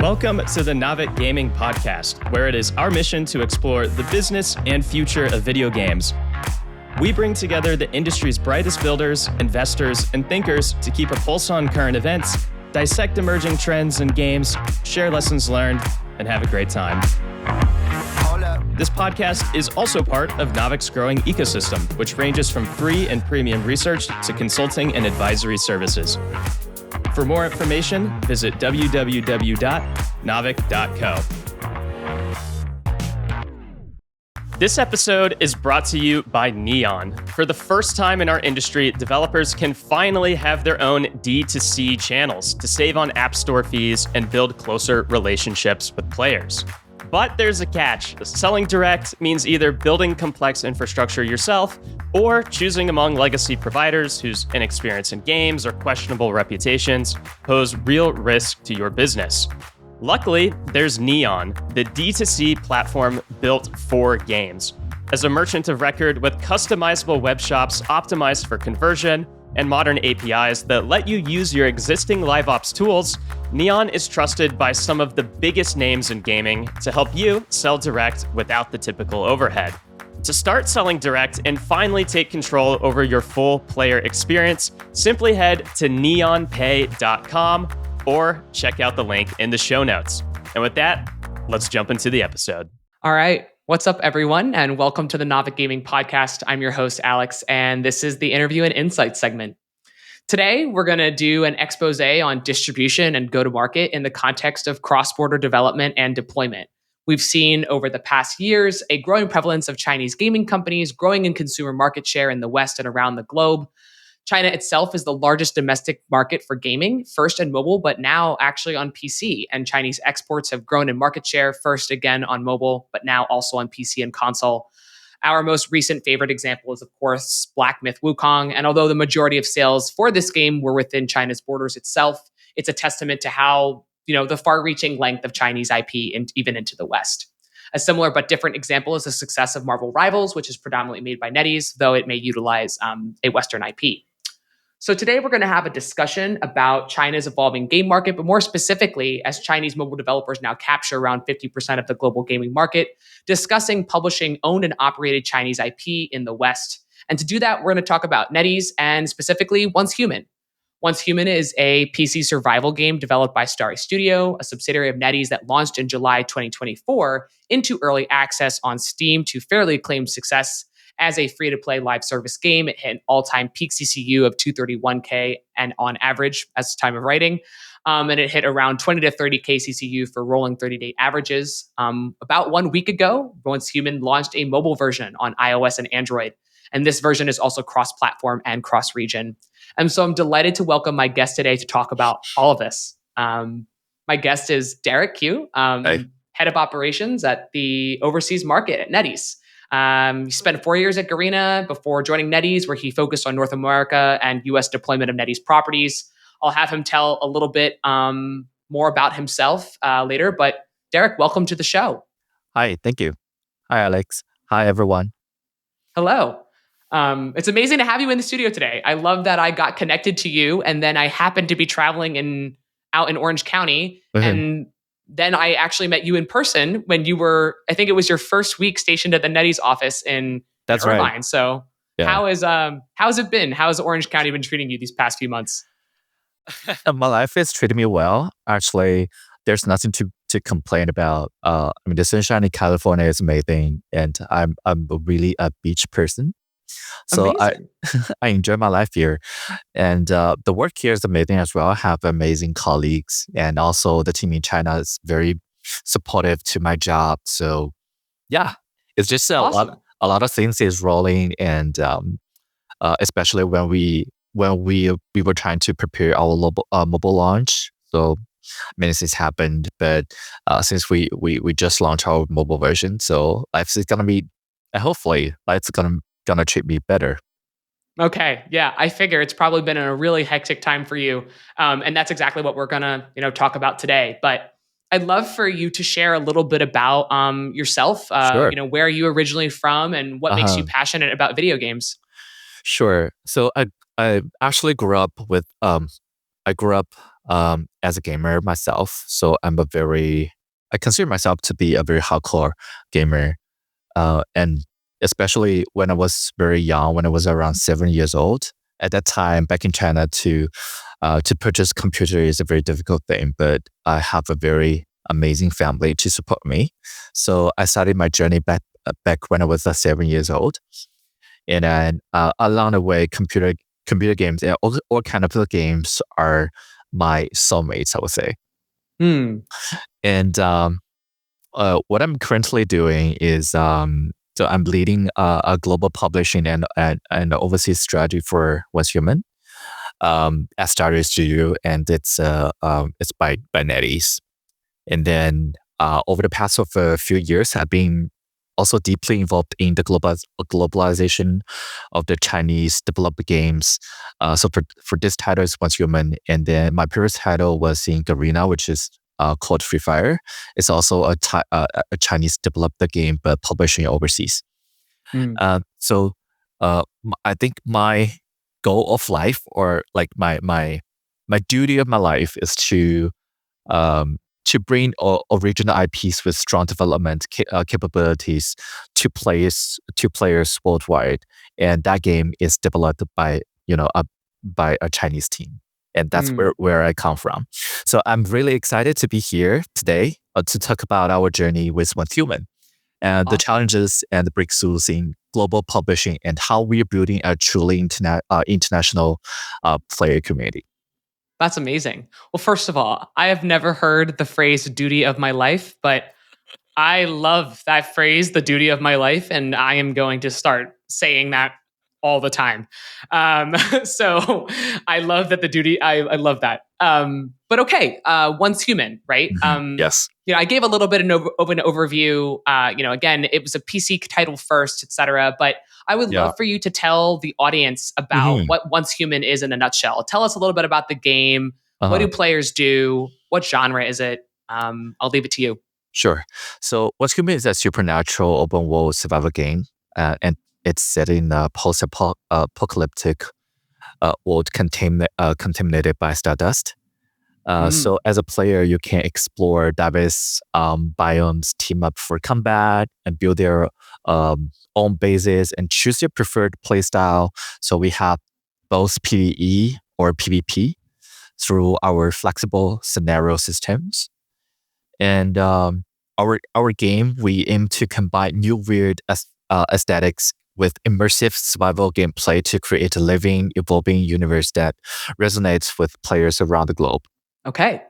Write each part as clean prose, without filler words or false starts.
Welcome to the Navic Gaming Podcast, where it is our mission to explore the business and future of video games. We bring together the industry's brightest builders, investors, and thinkers to keep a pulse on current events, dissect emerging trends in games, share lessons learned, and have a great time. This podcast is also part of Navic's growing ecosystem, which ranges from free and premium research to consulting and advisory services. For more information, visit www.navic.co. This episode is brought to you by Neon. For the first time in our industry, developers can finally have their own D2C channels to save on App Store fees and build closer relationships with players. But there's a catch. Selling direct means either building complex infrastructure yourself or choosing among legacy providers whose inexperience in games or questionable reputations pose real risk to your business. Luckily, there's Neon, the D2C platform built for games. As a merchant of record with customizable web shops optimized for conversion and modern APIs that let you use your existing LiveOps tools, Neon is trusted by some of the biggest names in gaming to help you sell direct without the typical overhead. To start selling direct and finally take control over your full player experience, simply head to neonpay.com or check out the link in the show notes. And with that, let's jump into the episode. All right. What's up, everyone, and welcome to the Navic Gaming Podcast. I'm your host, Alex, and this is the Interview and Insight segment. Today, we're going to do an expose on distribution and go-to-market in the context of cross-border development and deployment. We've seen over the past years a growing prevalence of Chinese gaming companies growing in consumer market share in the West and around the globe. China itself is the largest domestic market for gaming, first in mobile, but now actually on PC. And Chinese exports have grown in market share, first again on mobile, but now also on PC and console. Our most recent favorite example is, of course, Black Myth Wukong. And although the majority of sales for this game were within China's borders itself, it's a testament to how, the far-reaching length of Chinese IP and even into the West. A similar but different example is the success of Marvel Rivals, which is predominantly made by Netease, though it may utilize a Western IP. So today we're going to have a discussion about China's evolving game market, but more specifically, as Chinese mobile developers now capture around 50% of the global gaming market, discussing publishing owned and operated Chinese IP in the West. And to do that, we're going to talk about Netease and specifically Once Human. Once Human is a PC survival game developed by Starry Studio, a subsidiary of Netease that launched in July 2024 into early access on Steam to fairly acclaimed success. As a free-to-play live service game, it hit an all-time peak CCU of 231K and on average as the time of writing. And it hit around 20 to 30K CCU for rolling 30-day averages. About 1 week ago, Once Human launched a mobile version on iOS and Android. And this version is also cross-platform and cross-region. And so I'm delighted to welcome my guest today to talk about all of this. My guest is Derek Qiu, head of operations at the overseas market at Netease. He spent 4 years at Garena before joining Netease, where he focused on North America and US deployment of Netease properties. I'll have him tell a little bit more about himself later. But Derek, welcome to the show. Hi, thank you. Hi, Alex. Hi, everyone. Hello. It's amazing to have you in the studio today. I love that I got connected to you, and then I happened to be traveling out in Orange County, and then I actually met you in person when you were, I think it was your first week stationed at the Netease office in Irvine. Right. So how's it been? How's Orange County been treating you these past few months? My life is treating me well. Actually, there's nothing to complain about. The sunshine in California is amazing, and I'm really a beach person. So I enjoy my life here, and the work here is amazing as well. I have amazing colleagues, and also the team in China is very supportive to my job. So yeah, it's just awesome. a lot of things is rolling, and especially when we were trying to prepare our mobile launch. So many things happened, but since we just launched our mobile version, so life is gonna be hopefully life's gonna treat me better. Okay. Yeah. I figure it's probably been a really hectic time for you. And that's exactly what we're going to, talk about today. But I'd love for you to share a little bit about yourself, Sure. Where are you originally from and what makes you passionate about video games? Sure. So I actually grew up as a gamer myself. So I consider myself to be a very hardcore gamer. And especially when I was very young, when I was around 7 years old, at that time back in China to purchase computer is a very difficult thing, but I have a very amazing family to support me. So I started my journey back when I was 7 years old. And then along the way, computer games and all kind of the games are my soulmates, I would say. And what I'm currently doing is so I'm leading a global publishing and overseas strategy for What's Human at Starry Studio, and it's by Netease. And then over the past of a few years, I've been also deeply involved in the globalization of the Chinese developed games. So for this title is What's Human, and then my previous title was in Garena, which is called Free Fire. It's also a Chinese developed game, but publishing overseas. So I think my goal of life, or like my duty of my life, is to bring original IPs with strong development capabilities to players worldwide, and that game is developed by by a Chinese team, and that's where I come from. So I'm really excited to be here today to talk about our journey with One Human, and the challenges and the breakthroughs in global publishing, and how we're building a truly international player community. That's amazing. Well, first of all, I have never heard the phrase duty of my life, but I love that phrase, the duty of my life, and I am going to start saying that all the time. So I love that the duty, I love that. But okay, Once Human, right? Yes. I gave a little bit of an overview. Again, it was a PC title first, etc. But I would love for you to tell the audience about what Once Human is in a nutshell. Tell us a little bit about the game. What do players do? What genre is it? I'll leave it to you. Sure. So What's Human is a supernatural open world survival game, and it's set in a post-apocalyptic world contaminated by stardust. So as a player, you can explore diverse biomes, team up for combat, and build their own bases and choose your preferred playstyle. So we have both PvE or PvP through our flexible scenario systems. And our game, we aim to combine new weird aesthetics with immersive survival gameplay to create a living, evolving universe that resonates with players around the globe. Okay.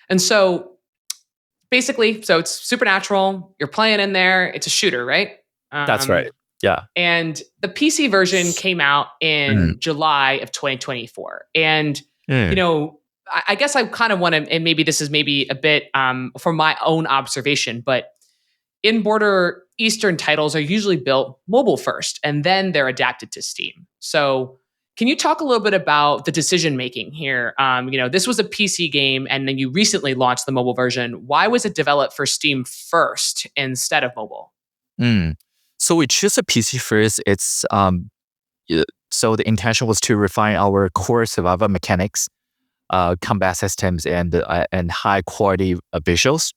And so basically, so it's supernatural. You're playing in there. It's a shooter, right? That's right. Yeah. And the PC version came out in July of 2024. And, I guess I kind of want to, and maybe this is maybe a bit from my own observation, but in border Eastern titles are usually built mobile first, and then they're adapted to Steam. So can you talk a little bit about the decision making here? This was a PC game, and then you recently launched the mobile version. Why was it developed for Steam first instead of mobile? So we choose a PC first. It's so the intention was to refine our core survival mechanics, combat systems, and high quality visuals.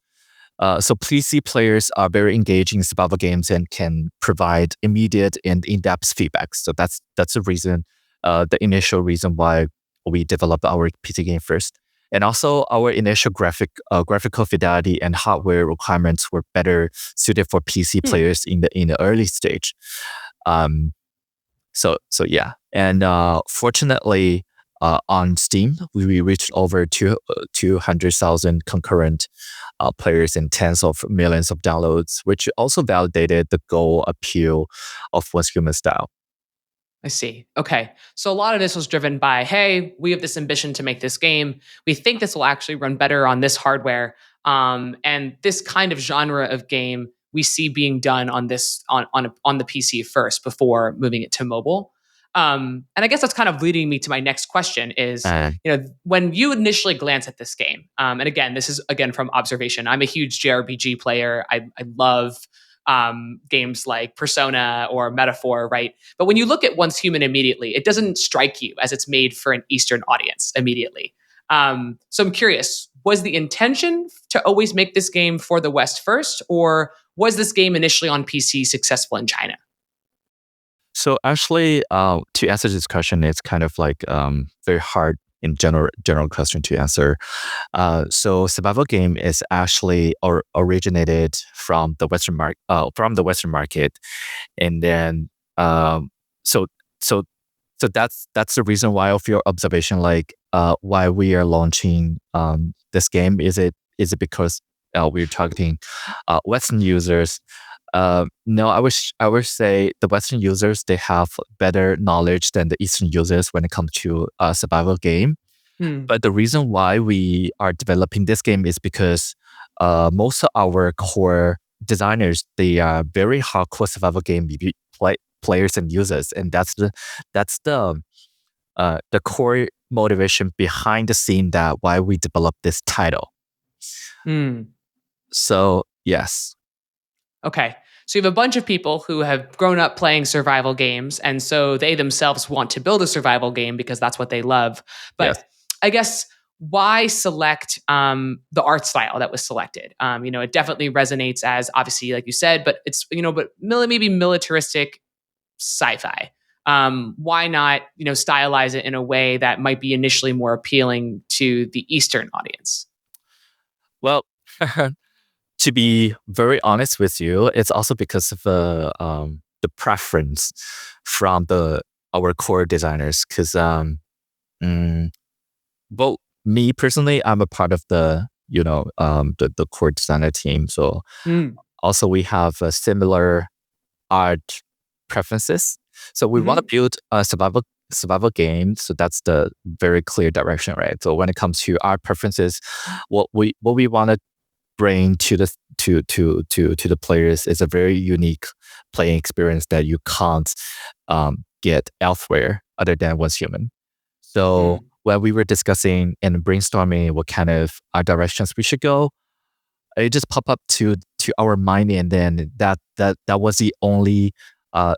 So PC players are very engaged in survival games and can provide immediate and in-depth feedback. So that's the reason, the initial reason why we developed our PC game first. And also our initial graphical fidelity and hardware requirements were better suited for PC players in the early stage. So yeah, and fortunately, on Steam, we reached over 200,000 concurrent players and tens of millions of downloads, which also validated the goal appeal of What's Human style. I see. Okay. So a lot of this was driven by, hey, we have this ambition to make this game. We think this will actually run better on this hardware. And this kind of genre of game we see being done on this on the PC first before moving it to mobile. And I guess that's kind of leading me to my next question is, when you initially glance at this game, and again, this is again from observation. I'm a huge JRPG player. I love games like Persona or Metaphor, right? But when you look at Once Human immediately, it doesn't strike you as it's made for an Eastern audience immediately. So I'm curious, was the intention to always make this game for the West first, or was this game initially on PC successful in China? So actually, to answer this question, it's kind of like very hard in general question to answer. So survival game is actually originated from the Western market, and then so so so that's the reason why of your observation, like why we are launching this game. Is it because we're targeting Western users? No, I would say the Western users, they have better knowledge than the Eastern users when it comes to survival game. Hmm. But the reason why we are developing this game is because most of our core designers, they are very hardcore survival game players and users, and that's the core motivation behind the scene that why we developed this title. Hmm. So yes. Okay. So you have a bunch of people who have grown up playing survival games, and so they themselves want to build a survival game because that's what they love. Yes. But I guess why select the art style that was selected? It definitely resonates as obviously, like you said, but it's maybe militaristic sci-fi. Why not stylize it in a way that might be initially more appealing to the Eastern audience? Well, to be very honest with you, it's also because of the preference from our core designers. Because well, me personally, I'm a part of the core designer team. So Mm. also we have a similar art preferences. So we want to Hmm. build a survival game. So that's the very clear direction, right? So when it comes to art preferences, what we want to bring to the players is a very unique playing experience that you can't get elsewhere other than Once Human. So Mm. when we were discussing and brainstorming what kind of directions we should go, it just popped up to our mind, and then that was the only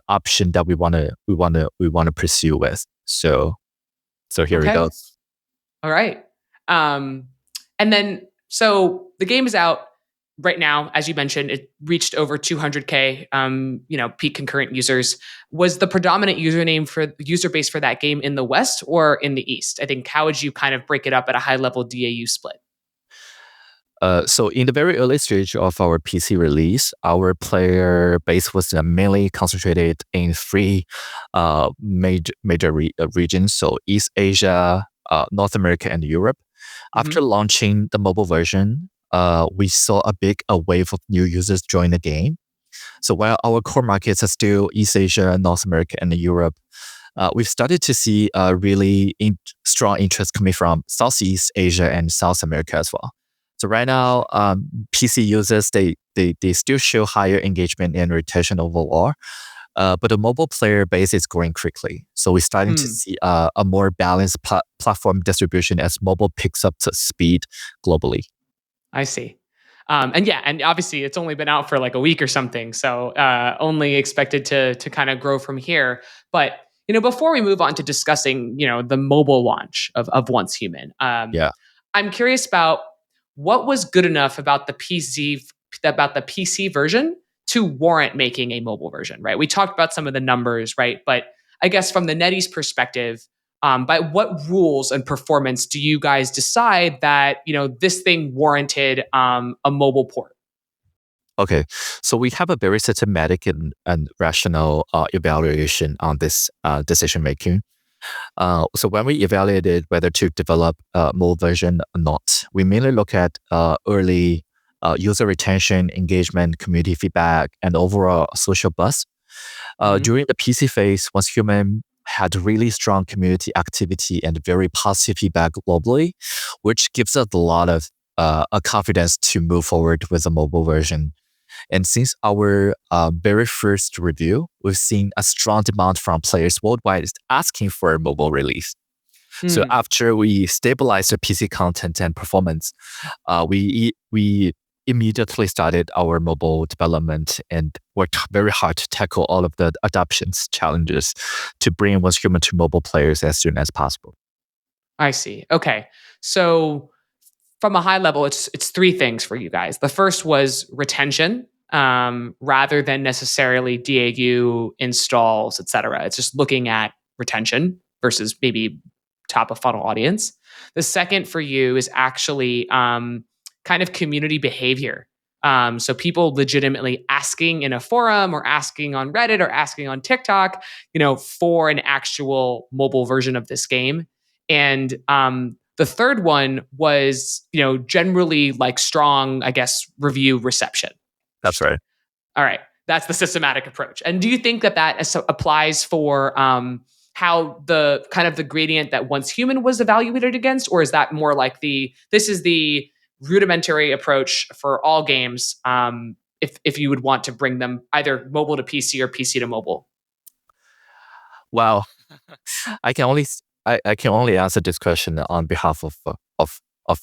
option that we wanna pursue with. So here we Okay. go. All right. Um, and then, so the game is out right now. As you mentioned, it reached over 200K, peak concurrent users. Was the predominant user base for that game in the West or in the East? I think, how would you kind of break it up at a high level DAU split? So in the very early stage of our PC release, our player base was mainly concentrated in three major regions. So East Asia, North America, and Europe. After Hmm. launching the mobile version, we saw a wave of new users join the game. So while our core markets are still East Asia, North America, and Europe, we've started to see a really strong interest coming from Southeast Asia and South America as well. So right now, PC users, they still show higher engagement and retention overall, but the mobile player base is growing quickly. So we're starting to Hmm. see a more balanced platform distribution as mobile picks up to speed globally. I see. And obviously it's only been out for like a week or something, so only expected to kind of grow from here. But before we move on to discussing the mobile launch of Once Human, Yeah. I'm curious about what was good enough about the PC version to warrant making a mobile version, right? We talked about some of the numbers, right? But I guess from the Netease perspective, by what rules and performance do you guys decide that this thing warranted a mobile port? Okay, so we have a very systematic and rational evaluation on this decision making. So when we evaluated whether to develop a mobile version or not, we mainly look at early user retention, engagement, community feedback, and overall social buzz. Hmm. During the PC phase, Once Human had really strong community activity and very positive feedback globally, which gives us a lot of a confidence to move forward with a mobile version. And since our very first review, we've seen a strong demand from players worldwide asking for a mobile release. So Hmm. after we stabilized the PC content and performance, we immediately started our mobile development and worked very hard to tackle all of the adoptions challenges to bring Once Human to mobile players as soon as possible. I see. Okay. So from a high level, it's three things for you guys. The first was retention, rather than necessarily DAU installs, et cetera. It's just looking at retention versus maybe top of funnel audience. The second for you is actually kind of community behavior. So people legitimately asking in a forum or asking on Reddit or asking on TikTok, for an actual mobile version of this game. And the third one was, generally like strong, I guess, review reception. That's right. All right. That's the systematic approach. And do you think that applies for how the kind of the gradient that Once Human was evaluated against? Or is that more like this is the rudimentary approach for all games, if you would want to bring them either mobile to PC or PC to mobile? Wow. I can only answer this question on behalf of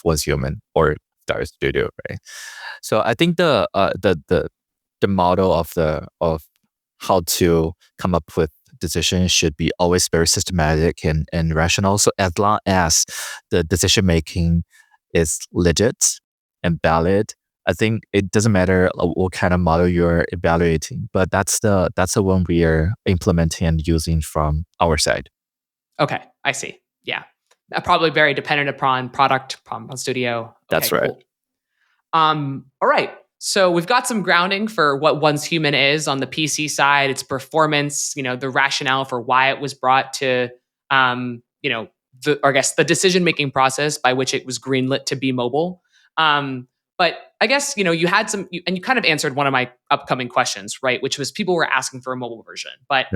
Once Human or Starry Studio, right? So I think the model of how to come up with decisions should be always very systematic and rational. So as long as the decision making is legit and valid, I think it doesn't matter what kind of model you're evaluating, but that's the one we are implementing and using from our side. Okay, I see. Yeah. Probably very dependent upon product, upon studio. Okay, That's right. Cool. All right. So we've got some grounding for what Once Human is on the PC side, its performance, the rationale for why it was brought to, the decision-making process by which it was greenlit to be mobile. But I guess, you had and you kind of answered one of my upcoming questions, right? Which was people were asking for a mobile version. But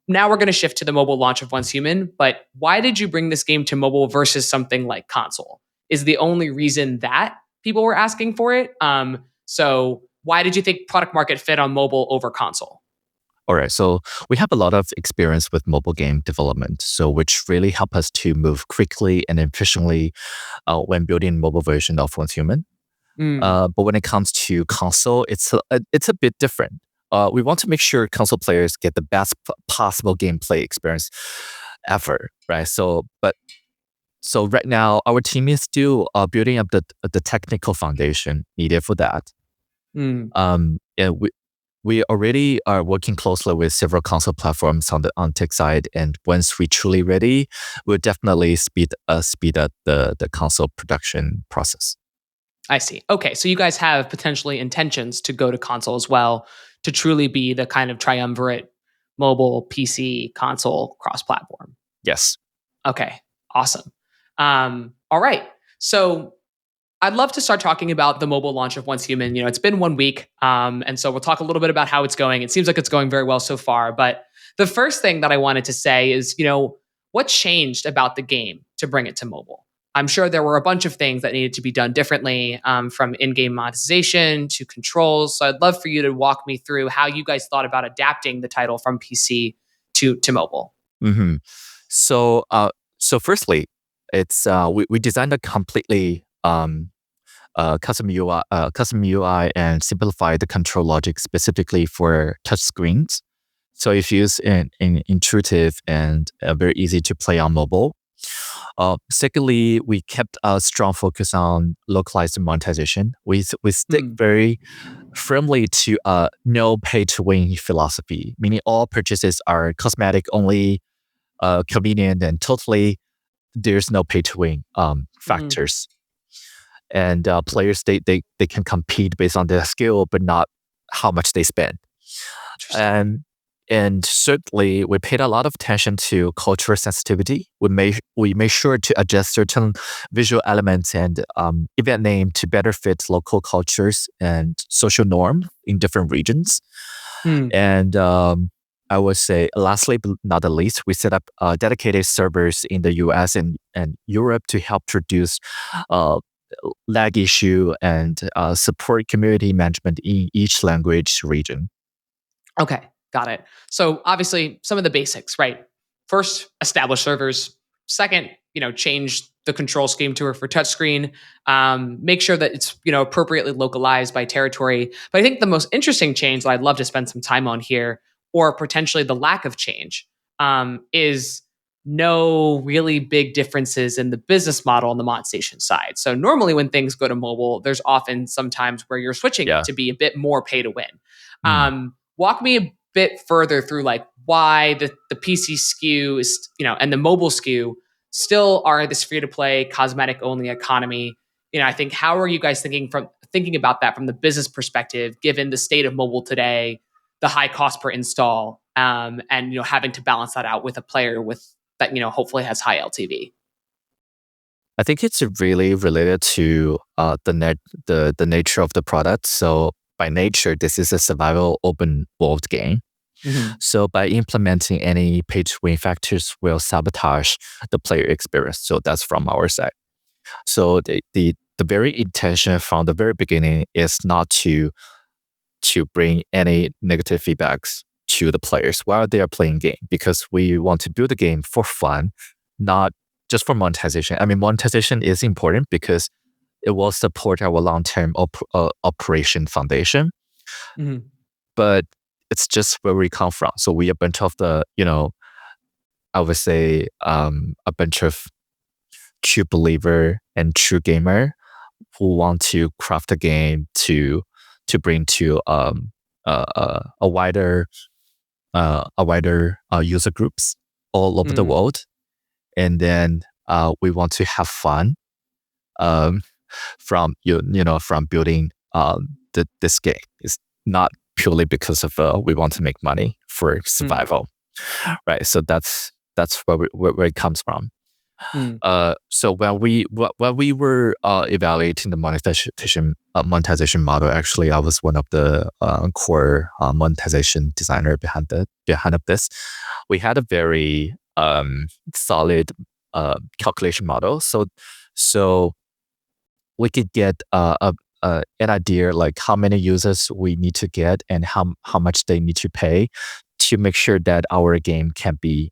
now we're going to shift to the mobile launch of Once Human. But why did you bring this game to mobile versus something like console? Is the only reason that people were asking for it? So why did you think product market fit on mobile over console? All right, so we have a lot of experience with mobile game development, so which really help us to move quickly and efficiently when building mobile version of Once Human. But when it comes to console, it's a bit different. We want to make sure console players get the best possible gameplay experience ever, right? So right now, our team is still building up the technical foundation needed for that. And we already are working closely with several console platforms on tech side, and once we truly ready, we'll definitely speed up the console production process. I see. Okay, so you guys have potentially intentions to go to console as well, to truly be the kind of triumvirate mobile, PC, console cross-platform. Yes. Okay, awesome. All right, so I'd love to start talking about the mobile launch of Once Human. It's been 1 week, and so we'll talk a little bit about how it's going. It seems like it's going very well so far. But the first thing that I wanted to say is, what changed about the game to bring it to mobile? I'm sure there were a bunch of things that needed to be done differently, from in-game monetization to controls. So I'd love for you to walk me through how you guys thought about adapting the title from PC to mobile. Mm-hmm. So firstly, it's we designed a completely custom UI and simplify the control logic specifically for touchscreens. So if you use an intuitive and very easy to play on mobile. Secondly, we kept a strong focus on localized monetization. We stick very firmly to no pay to win philosophy, meaning all purchases are cosmetic only, convenient, and totally there's no pay to win factors. And players they can compete based on their skill, but not how much they spend. And certainly, we paid a lot of attention to cultural sensitivity. We made sure to adjust certain visual elements and event name to better fit local cultures and social norm in different regions. And I would say, lastly but not the least, we set up dedicated servers in the US and Europe to help reduce lag issue and support community management in each language region. Okay, got it. So obviously some of the basics, right? First, establish servers. Second, change the control scheme for touchscreen. Make sure that it's appropriately localized by territory. But I think the most interesting change that I'd love to spend some time on here, or potentially the lack of change, is no really big differences in the business model on the monetization side. So normally when things go to mobile, there's often sometimes where you're switching Yeah. to be a bit more pay to win. Walk me a bit further through like why the PC SKU is, and the mobile SKU still are this free to play cosmetic only economy. I think how are you guys thinking about that from the business perspective, given the state of mobile today, the high cost per install, and having to balance that out with a player with that hopefully has high LTV. I think it's really related to the nature of the product. So by nature, this is a survival open world game. So by implementing any pay to win factors will sabotage the player experience. So that's from our side. So the very intention from the very beginning is not to bring any negative feedbacks to the players while they are playing game, because we want to build a game for fun, not just for monetization. I mean, monetization is important because it will support our long-term operation foundation. But it's just where we come from. So we a bunch of the, I would say a bunch of true believer and true gamer who want to craft a game to bring to a wider user groups all over the world, and then we want to have fun from from building this game. It's not purely because of we want to make money for survival, right? So that's where it comes from. So when we were evaluating the monetization model, actually, I was one of the core monetization designer behind of this. We had a very solid calculation model, so we could get an idea like how many users we need to get and how much they need to pay to make sure that our game can be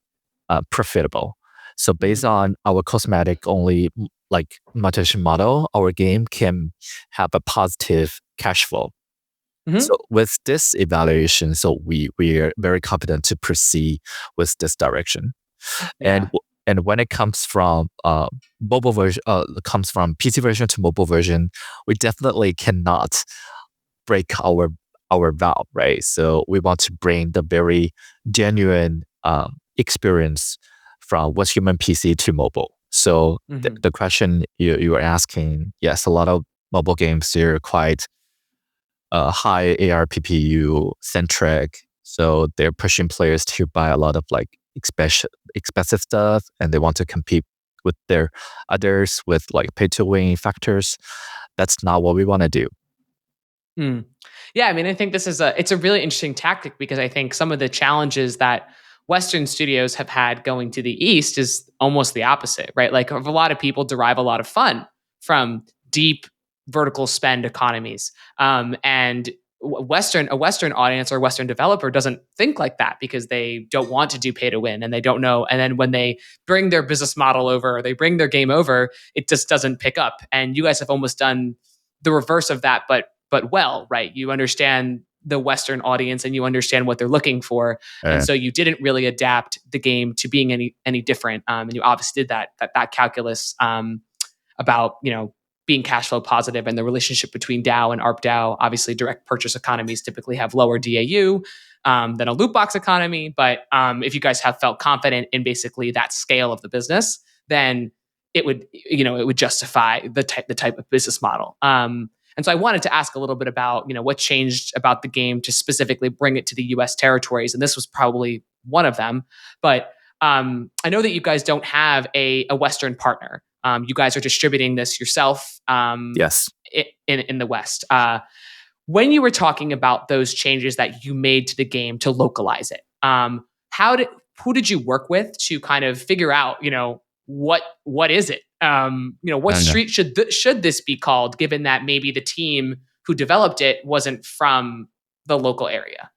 profitable. So based on our cosmetic only like monetization model, our game can have a positive cash flow. So with this evaluation, so we are very confident to proceed with this direction. And when it comes from mobile version, comes from PC version to mobile version, we definitely cannot break our vow, right? So we want to bring the very genuine experience from what's human PC to mobile. So the question you are asking, yes, a lot of mobile games, they're quite high ARPPU centric. So they're pushing players to buy a lot of like expensive stuff, and they want to compete with their others with like pay to win factors. That's not what we want to do. Yeah, I mean, I think it's a really interesting tactic, because I think some of the challenges that Western studios have had going to the East is almost the opposite, right? Like a lot of people derive a lot of fun from deep vertical spend economies. And a Western audience or Western developer doesn't think like that, because they don't want to do pay to win and they don't know. And then when they bring their business model over, or they bring their game over, it just doesn't pick up. And you guys have almost done the reverse of that, but well, right? You understand the Western audience and you understand what they're looking for, and so you didn't really adapt the game to being any different. And you obviously did that calculus about being cash flow positive and the relationship between DAO and ARPDAO. Obviously, direct purchase economies typically have lower DAU than a loot box economy. But if you guys have felt confident in basically that scale of the business, then it would justify the type of business model. And so I wanted to ask a little bit about, what changed about the game to specifically bring it to the US territories. And this was probably one of them. But I know that you guys don't have a Western partner. You guys are distributing this yourself Yes. in the West. When you were talking about those changes that you made to the game to localize it, who did you work with to kind of figure out, what is it? What street should this be called, given that maybe the team who developed it wasn't from the local area?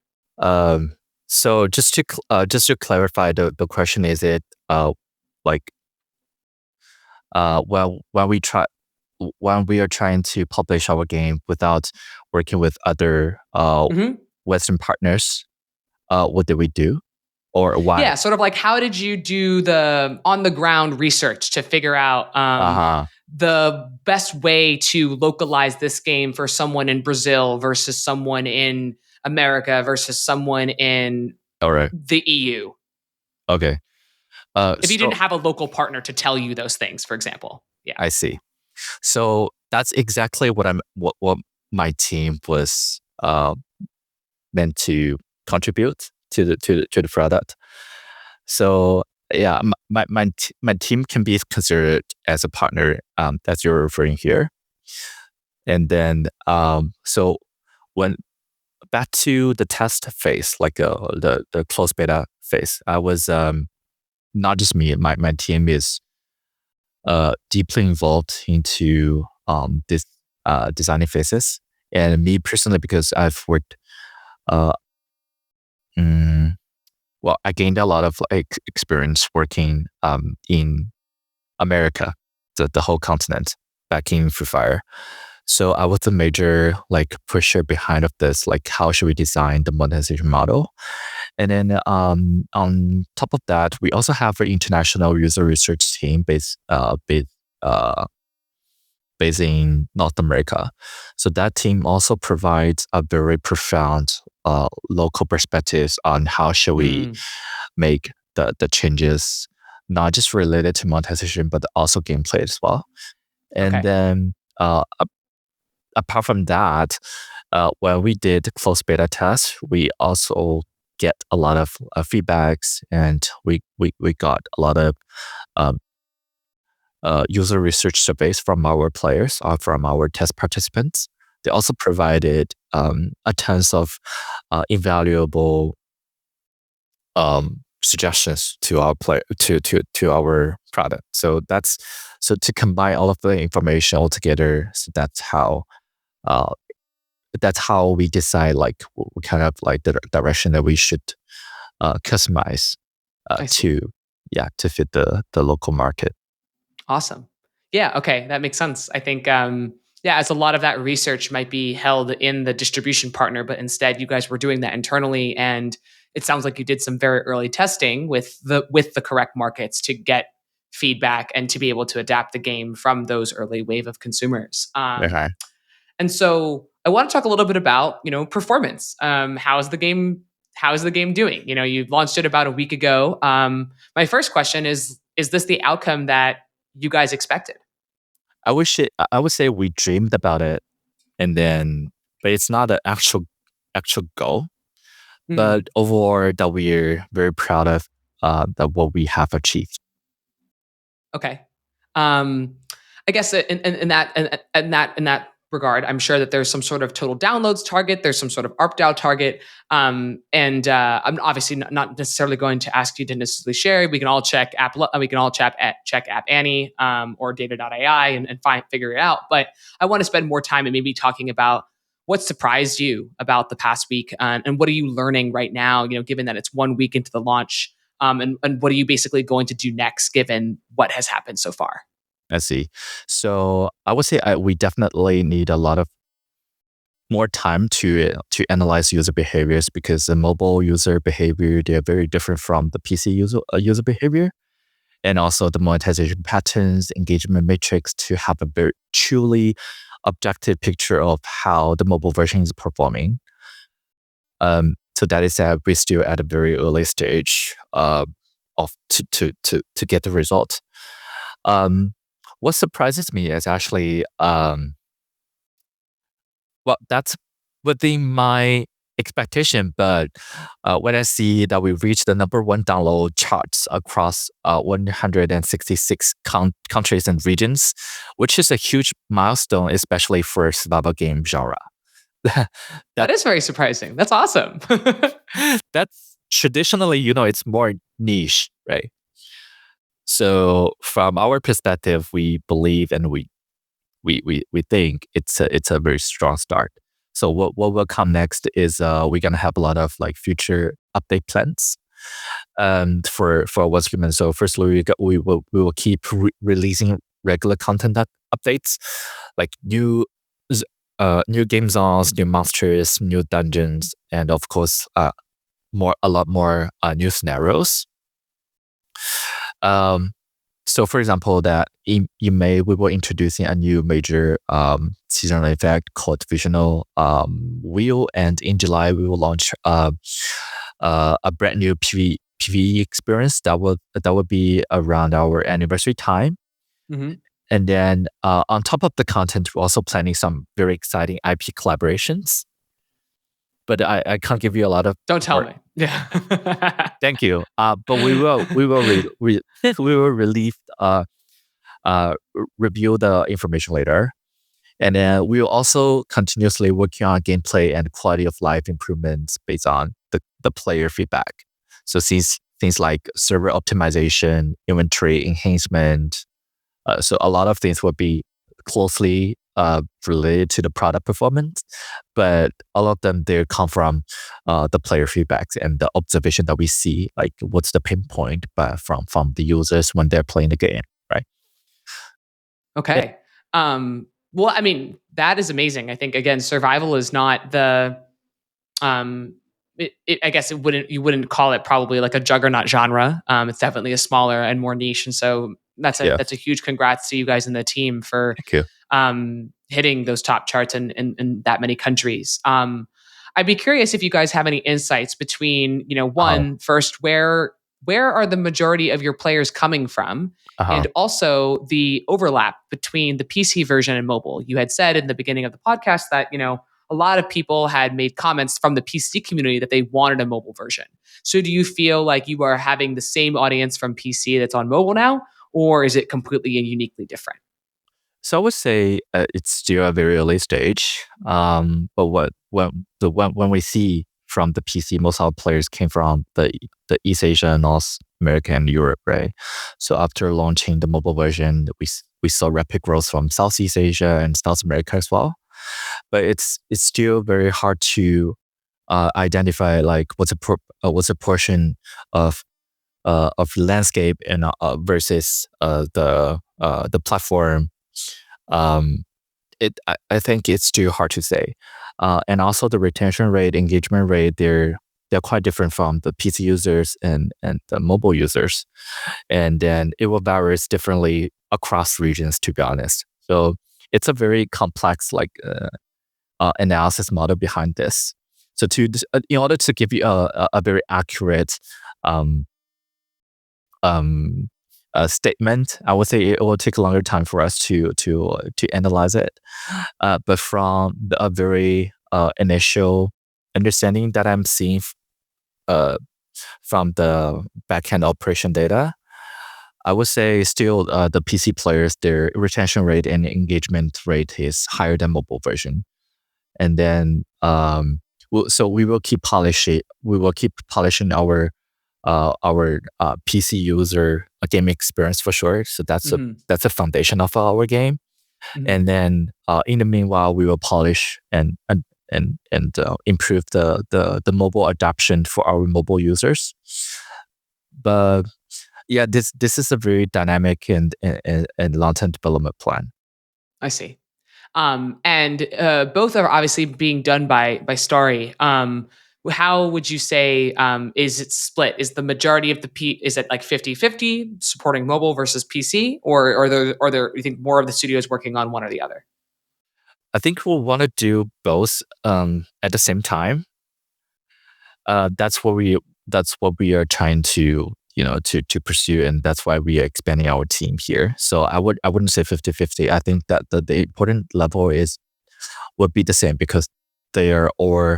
So just to clarify, the question is it like when we are trying to publish our game without working with other Western partners, what did we do? or why? Yeah, sort of like how did you do the on the ground research to figure out the best way to localize this game for someone in Brazil versus someone in America versus someone in All right. the EU? Okay. If you So didn't have a local partner to tell you those things, for example. Yeah. I see. So that's exactly what my team was meant to contribute to the product. So yeah, my team can be considered as a partner that you're referring here. And then so when back to the test phase, like the closed beta phase, I was not just me. My team is deeply involved into this designing phases, and me personally because I've worked. Uh, mm, well, I gained a lot of like experience working in America, the whole continent, back in Free Fire. So I was the major like pusher behind of this, like how should we design the monetization model? And then on top of that, we also have an international user research team based in North America. So that team also provides a very profound local perspectives on how should we make the changes, not just related to monetization, but also gameplay as well. And then apart from that, when we did closed beta tests, we also get a lot of feedbacks, and we got a lot of user research surveys from our players or from our test participants. They also provided a tons of invaluable suggestions to our to our product. So to combine all of the information all together. So that's how we decide like what kind of like the direction that we should customize to fit the local market. Awesome. Yeah. Okay. That makes sense. I think, as a lot of that research might be held in the distribution partner, but instead you guys were doing that internally. And it sounds like you did some very early testing with the correct markets to get feedback and to be able to adapt the game from those early wave of consumers. Okay. And so I want to talk a little bit about, performance. How's the game doing? You launched it about a week ago. My first question is this the outcome that you guys expected? I would say we dreamed about it, but it's not an actual goal. But overall, that we're very proud of that what we have achieved. Okay. I guess in that regard, I'm sure that there's some sort of total downloads target. There's some sort of ARPDAU target. I'm obviously not necessarily going to ask you to necessarily share. We can all check check App Annie or Data.ai and figure it out. But I want to spend more time and maybe talking about what surprised you about the past week and what are you learning right now? Given that it's 1 week into the launch, and what are you basically going to do next, given what has happened so far? I see. So I would say we definitely need a lot of more time to analyze user behaviors, because the mobile user behavior, they're very different from the PC user behavior, and also the monetization patterns, engagement metrics, to have a very truly objective picture of how the mobile version is performing. So that is that we're still at a very early stage to get the result. What surprises me is actually, that's within my expectation. But when I see that we reached the #1 download charts across 166 countries and regions, which is a huge milestone, especially for a survival game genre. That is very surprising. That's awesome. That's traditionally, it's more niche, right? So from our perspective, we believe and we think it's a very strong start. So what will come next is we're gonna have a lot of like future update plans for What's Human. So firstly, we will keep releasing regular content updates, like new game zones, new monsters, new dungeons, and of course a lot more new scenarios. So for example, that we were introducing a new major seasonal effect called Divisional Wheel, and in July we will launch a brand new PvE experience that would be around our anniversary time. Mm-hmm. And then on top of the content, we're also planning some very exciting IP collaborations. But I can't give you a lot of. Don't tell me. Yeah. Thank you. But we will release review the information later, and then we will also continuously working on gameplay and quality of life improvements based on the player feedback. So things like server optimization, inventory enhancement. So a lot of things will be closely related to the product performance, but all of them they come from the player feedbacks and the observation that we see, like what's the pinpoint from the users when they're playing the game, right? Okay. Well, I mean, that is amazing. I think again, survival is not the I guess you wouldn't call it probably like a juggernaut genre. It's definitely a smaller and more niche, and so that's a huge congrats to you guys and the team for Thank you. Hitting those top charts in that many countries. I'd be curious if you guys have any insights between first where are the majority of your players coming from, and also the overlap between the PC version and mobile. You had said in the beginning of the podcast that a lot of people had made comments from the PC community that they wanted a mobile version. So do you feel like you are having the same audience from PC that's on mobile now, or is it completely and uniquely different? So I would say it's still a very early stage. But when we see from the PC, most of our players came from the East Asia, North America, and Europe, right? So after launching the mobile version, we saw rapid growth from Southeast Asia and South America as well. But it's still very hard to identify like what's a portion of landscape and versus the platform. I think it's still hard to say, and also the retention rate, engagement rate, they're quite different from the PC users and the mobile users, and then it will vary differently across regions, to be honest. So it's a very complex analysis model behind this. So in order to give you a very accurate statement, I would say it will take a longer time for us to analyze it. But from a very initial understanding that I'm seeing from the backend operation data, I would say still the PC players, their retention rate and engagement rate is higher than mobile version. And then so we will keep polishing. We will keep polishing our PC user game experience for sure. So that's a foundation of our game. Mm-hmm. And then in the meanwhile, we will polish and improve the mobile adoption for our mobile users. But yeah, this is a very dynamic and long-term development plan. I see. And both are obviously being done by Starry. How would you say is it split? Is the majority of is it like 50-50 supporting mobile versus PC, or are there you think more of the studios working on one or the other? I think we'll want to do both at the same time. That's what we are trying to to pursue, and that's why we are expanding our team here. So I wouldn't say 50-50. I think that the important level would be the same because they are all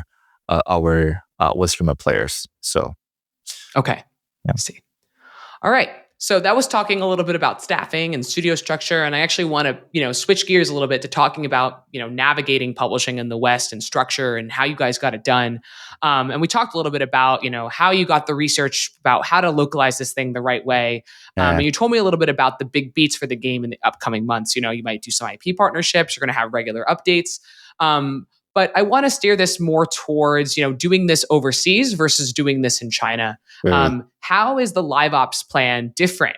our Westreamer players. So okay, yeah. I see. All right. So that was talking a little bit about staffing and studio structure, and I actually want to switch gears a little bit to talking about navigating publishing in the West and structure and how you guys got it done. And we talked a little bit about how you got the research about how to localize this thing the right way. And you told me a little bit about the big beats for the game in the upcoming months. You might do some IP partnerships. You're going to have regular updates. But I want to steer this more towards, doing this overseas versus doing this in China. How is the LiveOps plan different?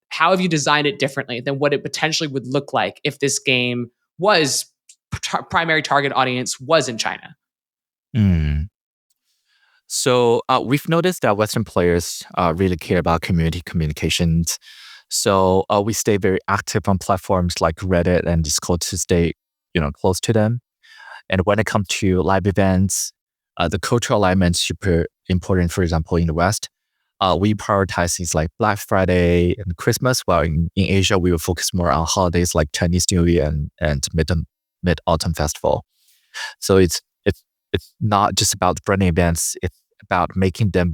How have you designed it differently than what it potentially would look like if this game primary target audience was in China? So we've noticed that Western players really care about community communications. So we stay very active on platforms like Reddit and Discord to stay, close to them. And when it comes to live events, the cultural alignment is super important. For example, in the West, we prioritize things like Black Friday and Christmas, while in Asia, we will focus more on holidays like Chinese New Year and Mid-Autumn Festival. So it's not just about running events, it's about making them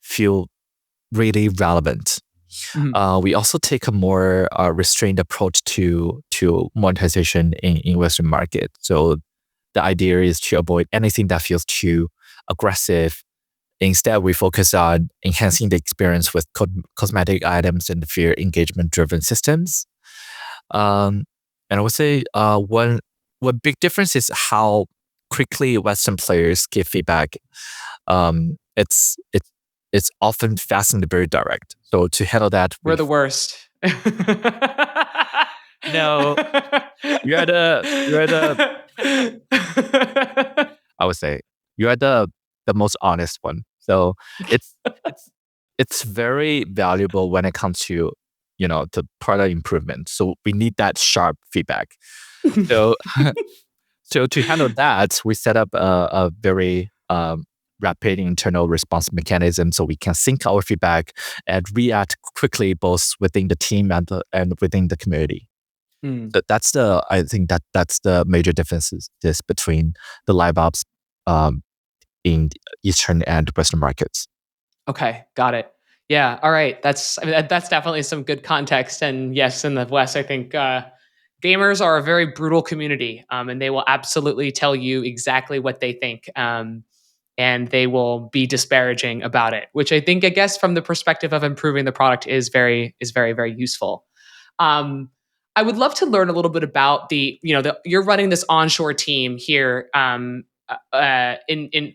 feel really relevant. We also take a more restrained approach to monetization in Western market. So the idea is to avoid anything that feels too aggressive. Instead, we focus on enhancing the experience with cosmetic items and fear engagement-driven systems. And I would say one big difference is how quickly Western players give feedback. It's often fast and very direct. So to handle that, we're the worst. No, you're the. I would say you are the most honest one. So it's very valuable when it comes to the product improvement. So we need that sharp feedback. So so to handle that, we set up a very rapid internal response mechanism so we can sync our feedback and react quickly both within the team and within the community. I think that's the major differences between the LiveOps in Eastern and Western markets. Okay, got it. Yeah, all right. That's definitely some good context. And yes, in the West, I think gamers are a very brutal community, and they will absolutely tell you exactly what they think, and they will be disparaging about it. Which I guess, from the perspective of improving the product, is very, very useful. I would love to learn a little bit about you're running this onshore team here in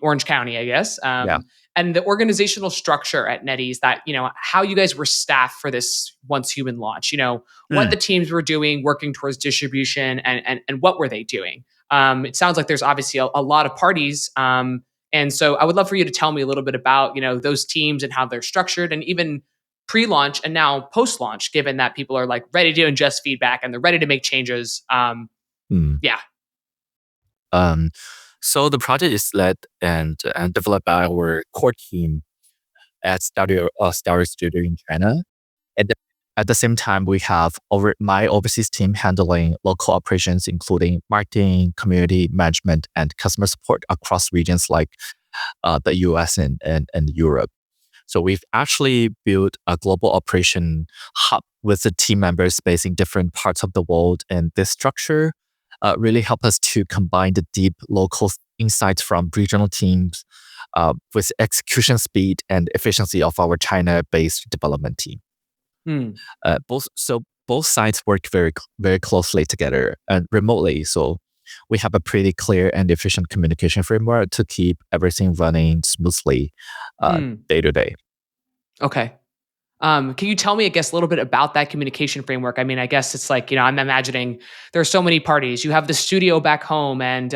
Orange County, I guess. Yeah. And the organizational structure at Netease, that, how you guys were staffed for this once human launch, what the teams were doing, working towards distribution, and what were they doing? It sounds like there's obviously a lot of parties. And so I would love for you to tell me a little bit about, those teams and how they're structured, and even pre-launch and now post-launch, given that people are like ready to ingest feedback and they're ready to make changes. Yeah. So the project is led and developed by our core team at Starry Studio in China. At the same time, we have my overseas team handling local operations, including marketing, community management, and customer support across regions like the US and Europe. So we've actually built a global operation hub with the team members based in different parts of the world. And this structure really helped us to combine the deep local insights from regional teams with execution speed and efficiency of our China-based development team. Both sides work very, very closely together and remotely. So we have a pretty clear and efficient communication framework to keep everything running smoothly day to day. Okay. Can you tell me, I guess, a little bit about that communication framework? I mean, I guess it's like, I'm imagining there are so many parties. You have the studio back home, and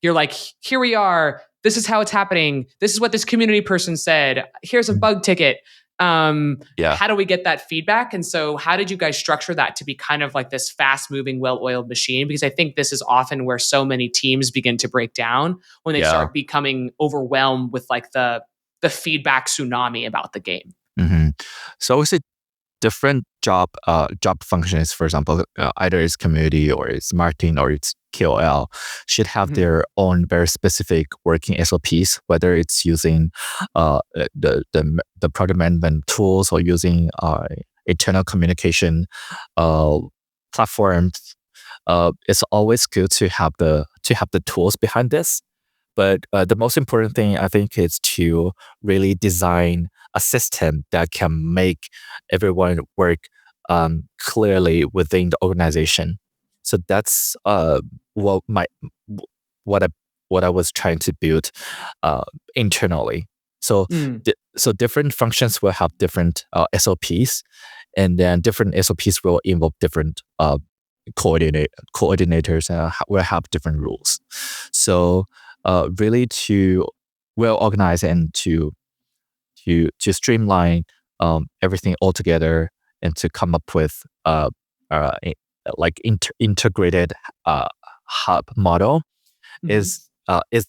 you're like, here we are. This is how it's happening. This is what this community person said. Here's a bug ticket. How do we get that feedback? And so how did you guys structure that to be kind of like this fast-moving, well-oiled machine? Because I think this is often where so many teams begin to break down when they start becoming overwhelmed with like the feedback tsunami about the game. Mm-hmm. So is it different job functions? For example, either it's community or it's marketing or it's KOL should have their own very specific working SOPs, whether it's using the product management tools or using internal communication platforms. It's always good to have the tools behind this. But the most important thing, I think, is to really design a system that can make everyone work clearly within the organization. So that's what I was trying to build internally. So so different functions will have different SOPs, and then different SOPs will involve different coordinators will have different rules. So really to well organized and to streamline everything all together and to come up with like integrated hub model is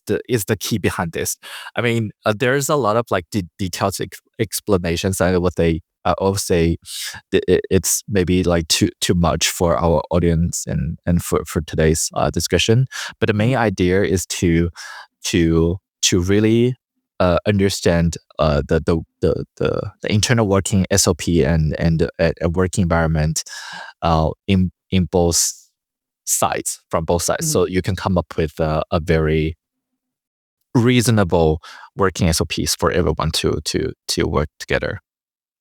the key behind this. I mean, there's a lot of like detailed explanations, and what they all say it's maybe like too much for our audience and for today's discussion. But the main idea is to really understand the internal working SOP and a working environment in both sides, from both sides. So you can come up with a very reasonable working SOPs for everyone to work together.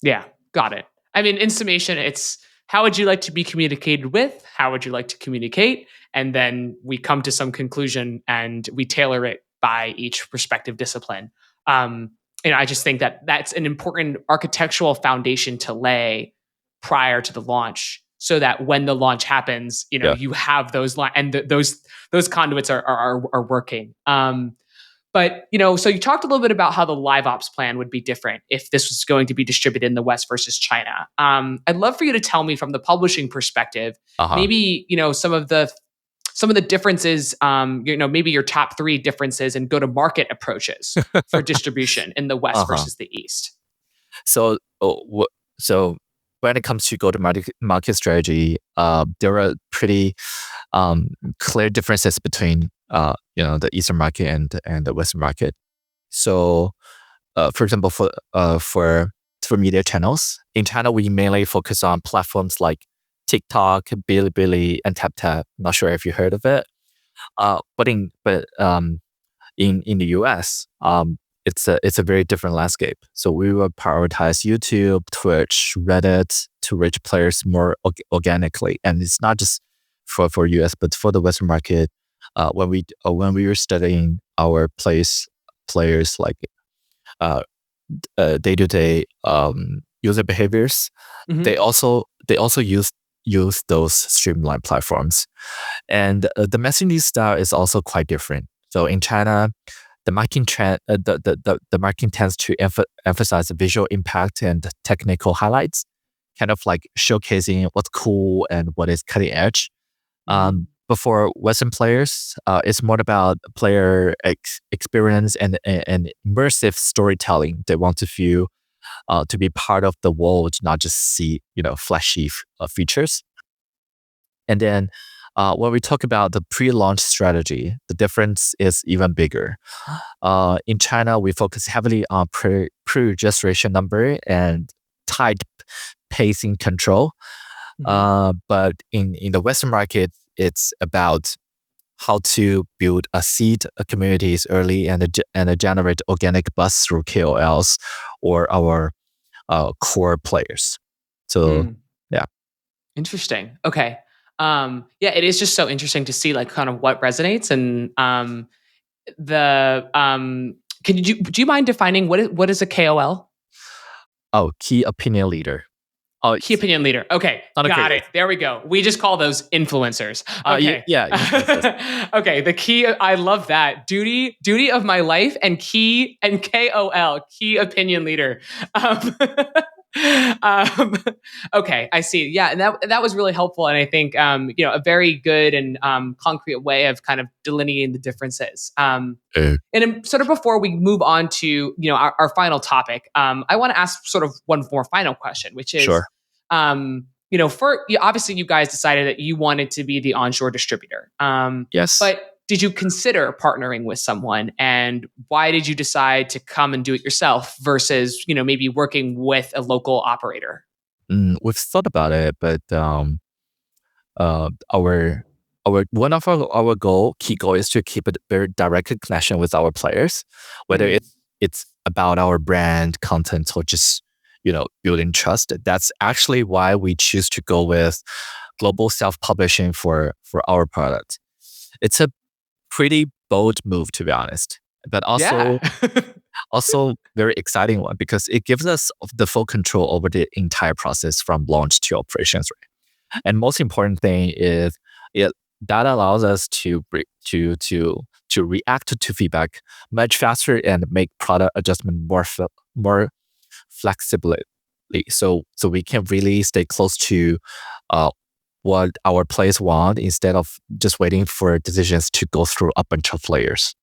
Yeah, got it. I mean, in summation, it's how would you like to be communicated with? How would you like to communicate? And then we come to some conclusion and we tailor it by each respective discipline. I just think that that's an important architectural foundation to lay prior to the launch, so that when the launch happens, you have those and those conduits are working. But so you talked a little bit about how the LiveOps plan would be different if this was going to be distributed in the West versus China. I'd love for you to tell me from the publishing perspective, maybe some of the differences, maybe your top 3 differences in go-to-market approaches for distribution in the West versus the East. So when it comes to go-to-market strategy, there are pretty clear differences between the Eastern market and the Western market. So, for example, for media channels in China, we mainly focus on platforms like TikTok, Bilibili, and TapTap. Not sure if you heard of it. But in the US, it's a very different landscape. So we will prioritize YouTube, Twitch, Reddit to reach players more organically. And it's not just for US, but for the Western market. When we were studying our players like day-to-day user behaviors, they also use those streamlined platforms, and the messaging style is also quite different. So in China, the marketing trend, the marketing tends to emphasize the visual impact and technical highlights, kind of like showcasing what's cool and what is cutting edge. But for Western players, it's more about player experience and immersive storytelling. They want to feel to be part of the world, not just see flashy features. And then when we talk about the pre-launch strategy, the difference is even bigger. In China, we focus heavily on pre-registration number and tight pacing control. But in the Western market, it's about how to build a seed communities early and generate organic buzz through KOLs or our core players. So yeah. Interesting. Okay. It is just so interesting to see like kind of what resonates, and do you mind defining what is a KOL? Oh, key opinion leader. Oh, key opinion leader. Okay, got it. There we go. We just call those influencers. Okay. Okay, the key. I love that. Duty of my life and KOL, key opinion leader. Okay, I see. Yeah, and that was really helpful, and I think a very good and concrete way of kind of delineating the differences. And sort of before we move on to our final topic, I want to ask sort of one more final question, which is, sure. Obviously you guys decided that you wanted to be the onshore distributor. Yes. But did you consider partnering with someone, and why did you decide to come and do it yourself versus maybe working with a local operator? We've thought about it, but our one of our key goal is to keep a very direct connection with our players, whether it's about our brand, content, or just building trust. That's actually why we choose to go with global self-publishing for our product. It's a pretty bold move, to be honest, but also also very exciting one, because it gives us the full control over the entire process from launch to operations. Right? And most important thing is that allows us to to react to feedback much faster and make product adjustment more flexibly. So we can really stay close to what our players want instead of just waiting for decisions to go through a bunch of layers.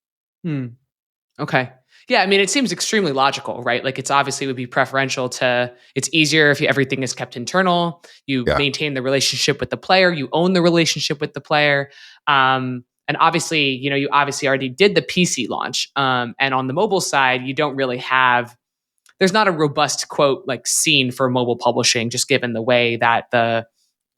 Okay. Yeah, I mean, it seems extremely logical, right? Like, it's obviously would be preferential to. It's easier if everything is kept internal. You maintain the relationship with the player. You own the relationship with the player. And obviously, you obviously already did the PC launch. And on the mobile side, you don't really have. There's not a robust quote like scene for mobile publishing, just given the way that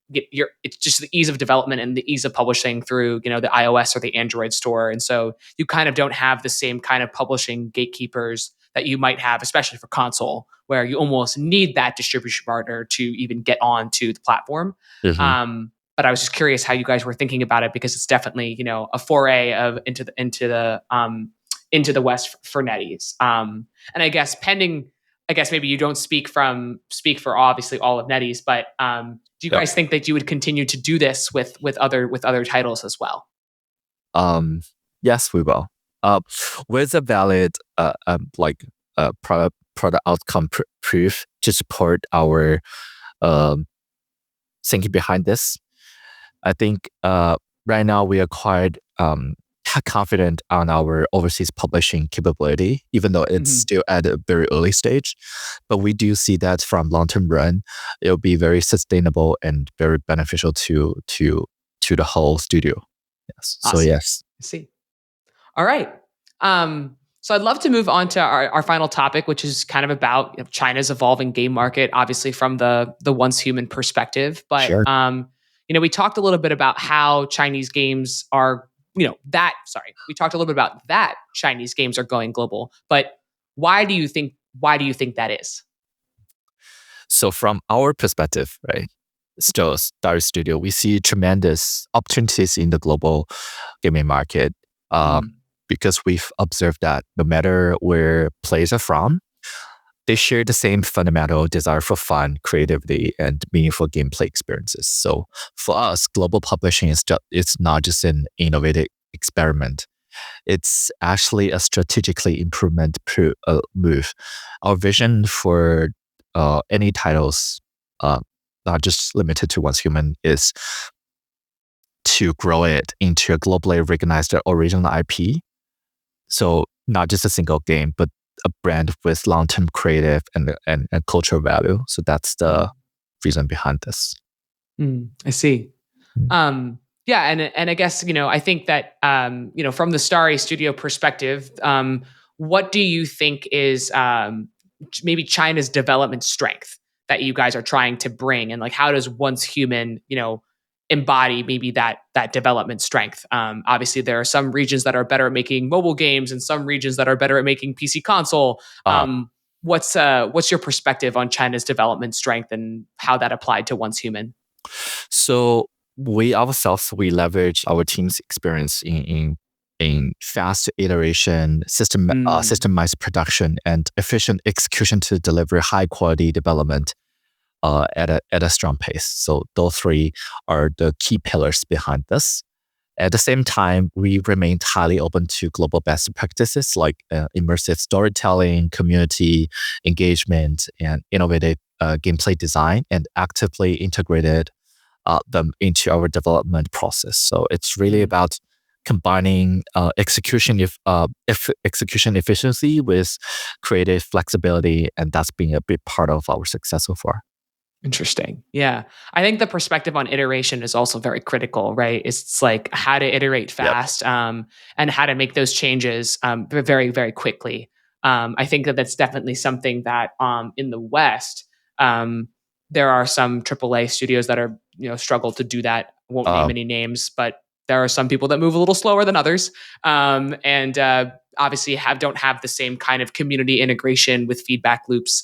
it's just the ease of development and the ease of publishing through the iOS or the Android store. And so you kind of don't have the same kind of publishing gatekeepers that you might have, especially for console, where you almost need that distribution partner to even get onto the platform. But I was just curious how you guys were thinking about it, because it's definitely a foray into the West for Netease. And I guess maybe you don't speak for obviously all of Netease, but do you guys think that you would continue to do this with other titles as well? Yes, we will. With a valid product outcome proof to support our thinking behind this. I think right now we are quite confident on our overseas publishing capability, even though it's still at a very early stage. But we do see that from long-term run, it'll be very sustainable and very beneficial to the whole studio. Yes. Awesome. So yes. I see. All right. So I'd love to move on to our final topic, which is kind of about China's evolving game market, obviously from the once human perspective. But Sure. We talked a little bit about how Chinese games are, we talked a little bit about that Chinese games are going global. But why do you think that is? So from our perspective, right, still Starry Studio, we see tremendous opportunities in the global gaming market. Because we've observed that no matter where players are from, they share the same fundamental desire for fun, creativity, and meaningful gameplay experiences. So for us, global publishing it's not just an innovative experiment. It's actually a strategically improvement move. Our vision for any titles, not just limited to Once Human, is to grow it into a globally recognized original IP. So not just a single game, but a brand with long-term creative and cultural value. So that's the reason behind this. I see. Yeah, and I guess I think that from the Starry Studio perspective, what do you think is maybe China's development strength that you guys are trying to bring, and like how does Once Human embody maybe that development strength? Obviously, there are some regions that are better at making mobile games, and some regions that are better at making PC console. What's your perspective on China's development strength and how that applied to Once Human? So we leverage our team's experience in fast iteration, systemized production, and efficient execution to deliver high quality development at a strong pace. So those three are the key pillars behind this. At the same time, we remain highly open to global best practices like immersive storytelling, community engagement, and innovative gameplay design, and actively integrated them into our development process. So it's really about combining execution efficiency with creative flexibility, and that's been a big part of our success so far. Interesting. Yeah. I think the perspective on iteration is also very critical, right? It's like how to iterate fast and how to make those changes very, very quickly. I think that's definitely something that in the West, there are some AAA studios that are struggle to do that. Won't name any names, but there are some people that move a little slower than others, and obviously don't have the same kind of community integration with feedback loops.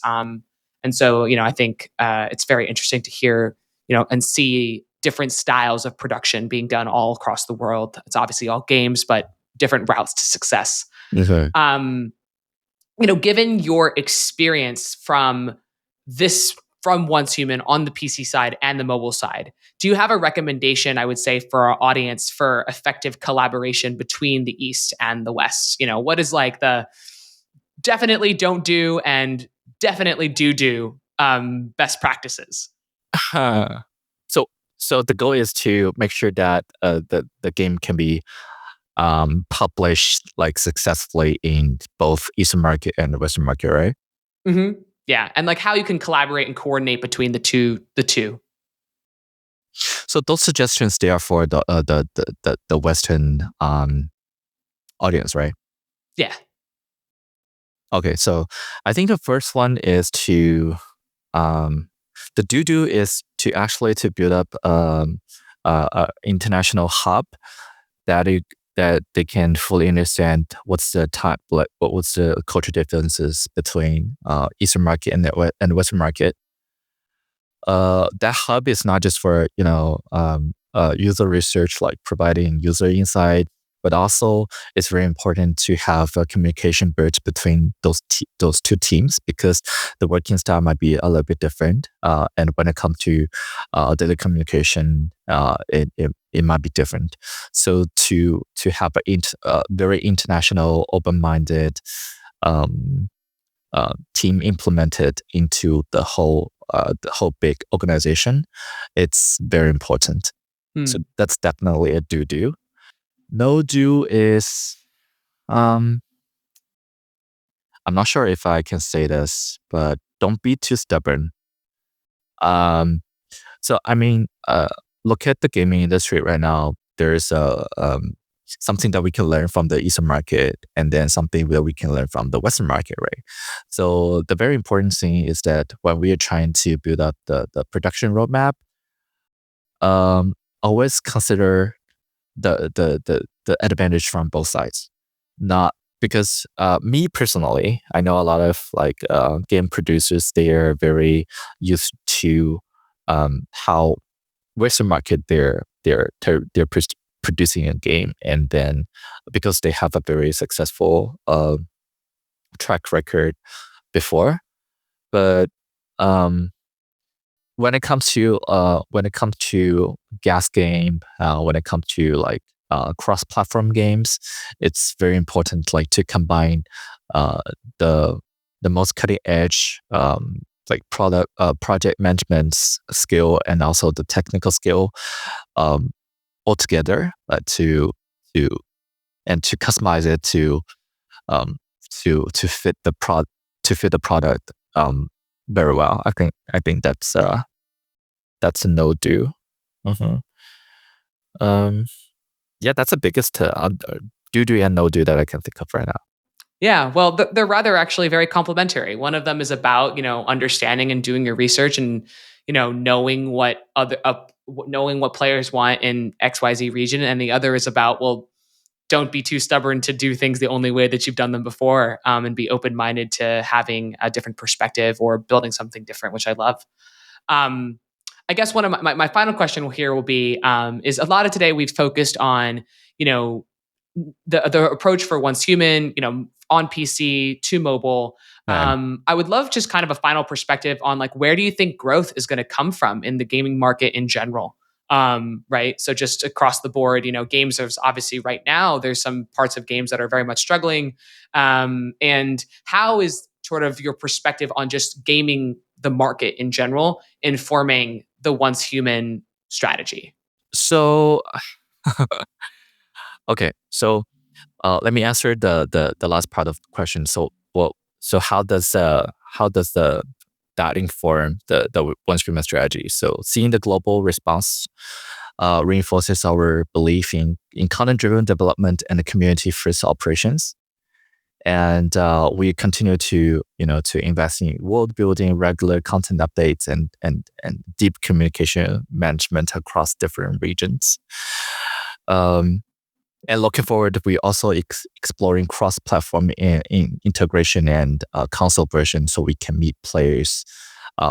And so, I think it's very interesting to hear, and see different styles of production being done all across the world. It's obviously all games, but different routes to success. Okay. Given your experience from this from Once Human on the PC side and the mobile side. Do you have a recommendation, I would say, for our audience for effective collaboration between the East and the West? What is like the definitely don't do and definitely do best practices? So so the goal is to make sure that the game can be published like successfully in both Eastern market and the Western market, right? Mm-hmm. Yeah, and like how you can collaborate and coordinate between the two. So those suggestions they are for the Western audience, right? Yeah. Okay, so I think the first one is to the do is to actually to build up a international hub that that they can fully understand what's the type, like what's the cultural differences between Eastern market and the Western market. That hub is not just for user research, like providing user insight, but also it's very important to have a communication bridge between those two teams because the working style might be a little bit different. And when it comes to data communication, it might be different. So to have a very international, open-minded team implemented into the whole big organization, it's very important. So that's definitely a do. No do is I'm not sure if I can say this, but don't be too stubborn. So I mean, look at the gaming industry right now. There's something that we can learn from the Eastern market, and then something that we can learn from the Western market, right? So the very important thing is that when we are trying to build up the production roadmap, always consider the advantage from both sides. Not because me personally, I know a lot of like game producers. They are very used to how Western market they're producing a game, and then because they have a very successful track record before, but when it comes to gas game, when it comes to like cross-platform games, it's very important like to combine the most cutting edge like project management skill and also the technical skill all together to and to customize it to fit the product very well. I think that's a no do. Yeah, that's the biggest do and no do that I can think of right now. Yeah, well, they're rather actually very complementary. One of them is about understanding and doing your research and knowing what knowing what players want in XYZ region, and the other is about, well, don't be too stubborn to do things the only way that you've done them before, and be open-minded to having a different perspective or building something different, which I love. I guess one of my final question here will be, is a lot of today we've focused on, the approach for Once Human, on PC to mobile. Right. I would love just kind of a final perspective on like, where do you think growth is going to come from in the gaming market in general? Right. So just across the board, games are obviously right now, there's some parts of games that are very much struggling. And how is sort of your perspective on just gaming the market in general informing the Once Human strategy? So okay, so let me answer the last part of the question. So so how does that inform the One Streamer strategy? So seeing the global response reinforces our belief in content-driven development and community-first operations. And we continue to invest in world building, regular content updates, and deep communication management across different regions. And looking forward, we also exploring cross-platform in integration and console version, so we can meet players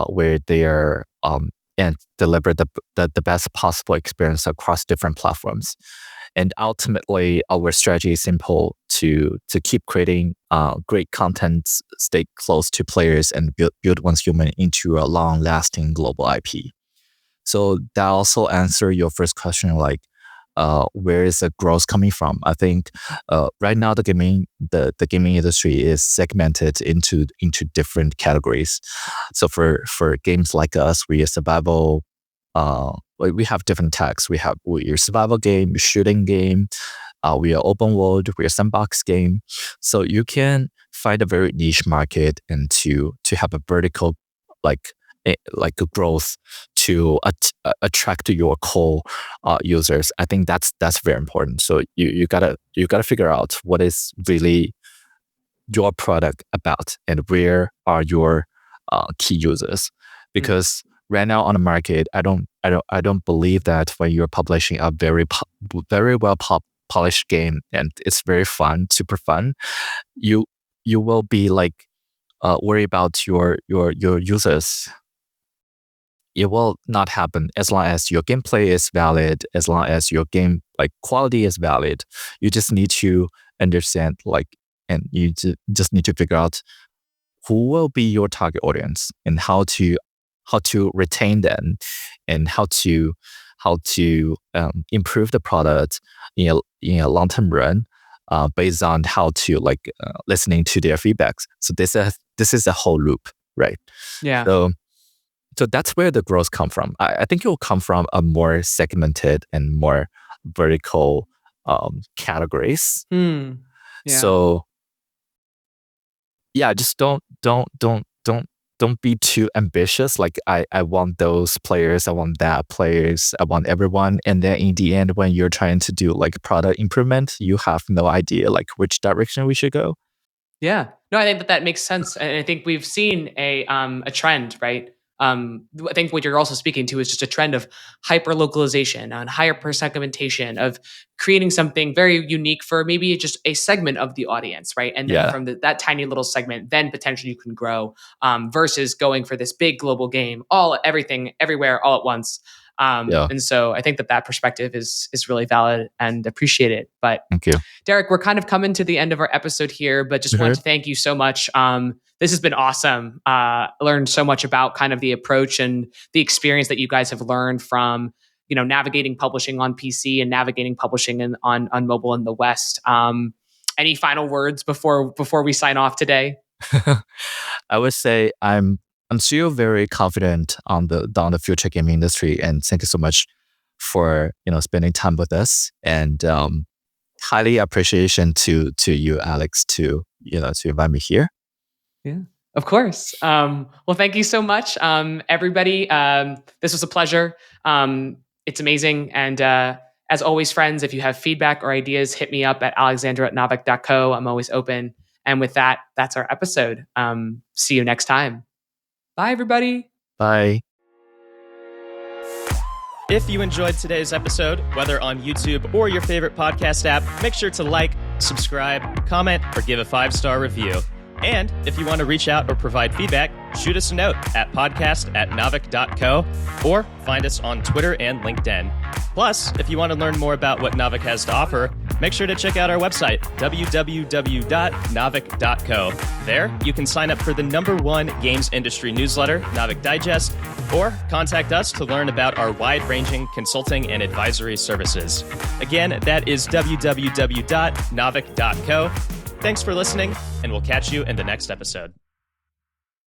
where they are and deliver the best possible experience across different platforms. And ultimately, our strategy is simple: to keep creating great content, stay close to players, and build Once Human into a long-lasting global IP. So that also answer your first question, like where is the growth coming from? I think right now the gaming industry is segmented into different categories. So for games like us, we are survival. We have different tags. We're survival game, shooting game. We are open world. We are sandbox game. So you can find a very niche market and to have a vertical like a growth to attract your core users. I think that's very important. So you gotta figure out what is really your product about and where are your key users, because right now on the market, I don't believe that when you're publishing a very well polished game and it's very fun, super fun, you will be like worry about your users. It will not happen as long as your gameplay is valid, as long as your game like quality is valid. You just need to understand and you just need to figure out who will be your target audience and how to retain them and how to improve the product in a long-term run based on how to listening to their feedbacks. So this is a whole loop, right? Yeah. So that's where the growth come from. I think it will come from a more segmented and more vertical categories. Yeah. So yeah, just don't be too ambitious. Like I want those players, I want that players, I want everyone. And then in the end, when you're trying to do like product improvement, you have no idea like which direction we should go. Yeah. No, I think that makes sense. And I think we've seen a trend, right? I think what you're also speaking to is just a trend of hyper localization and hyper segmentation, of creating something very unique for maybe just a segment of the audience, right? And then from that tiny little segment, then potentially you can grow versus going for this big global game, everything, everywhere, all at once. And so I think that perspective is really valid and appreciated. But thank you, Derek, we're kind of coming to the end of our episode here, but just want to thank you so much. This has been awesome. Learned so much about kind of the approach and the experience that you guys have learned from, navigating publishing on PC and navigating publishing on mobile in the West. Any final words before we sign off today? I would say I'm still very confident on the future gaming industry, and thank you so much for spending time with us, and highly appreciation to you, Alex, to invite me here. Yeah, of course. Well, thank you so much, everybody. This was a pleasure. It's amazing, and as always, friends, if you have feedback or ideas, hit me up at alexandra@naavik.co. I'm always open. And with that, that's our episode. See you next time. Bye, everybody. Bye. If you enjoyed today's episode, whether on YouTube or your favorite podcast app, make sure to like, subscribe, comment, or give a 5-star review. And if you want to reach out or provide feedback, shoot us a note at podcast@naavik.co or find us on Twitter and LinkedIn. Plus, if you want to learn more about what Naavik has to offer, make sure to check out our website, www.naavik.co. There, you can sign up for the #1 games industry newsletter, Naavik Digest, or contact us to learn about our wide-ranging consulting and advisory services. Again, that is www.naavik.co. Thanks for listening, and we'll catch you in the next episode.